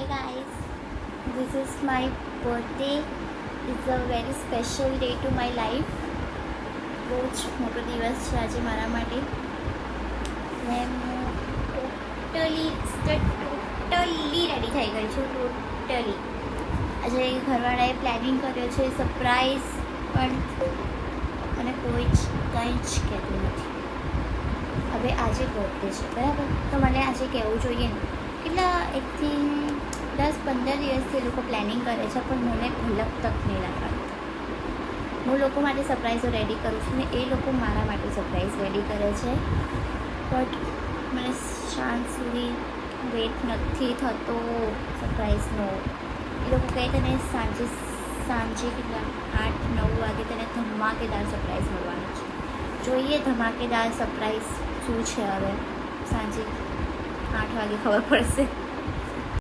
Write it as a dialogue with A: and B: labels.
A: Hi guys, this is my birthday. It's a very special day to my life. બહુ જ મોટો દિવસ છે આજે મારા માટે. ને હું ટોટલી રેડી થઈ ગઈ છું. ટોટલી આજે ઘરવાળાએ પ્લાનિંગ કર્યો છે સરપ્રાઈઝ, પણ મને કોઈ જ કંઈ જ કહેતું નથી. હવે આજે બર્થડે છે બરાબર, તો મને આજે કહેવું જોઈએ ને. કેટલા 10-15 દિવસથી એ લોકો પ્લાનિંગ કરે છે, પણ મને ભલક તક નહીં લાગતી. હું લોકો માટે સરપ્રાઈઝો રેડી કરું છું ને એ લોકો મારા માટે સરપ્રાઈઝ રેડી કરે છે, બટ મને સાંજ સુધી વેટ નથી થતો સરપ્રાઈઝનો. એ લોકો કહે તને સાંજે કેટલા 8-9 વાગે તને ધમાકેદાર સરપ્રાઈઝ મળવાનું છે. જોઈએ ધમાકેદાર સરપ્રાઈઝ શું છે. હવે સાંજે 8 વાગે ખબર પડશે.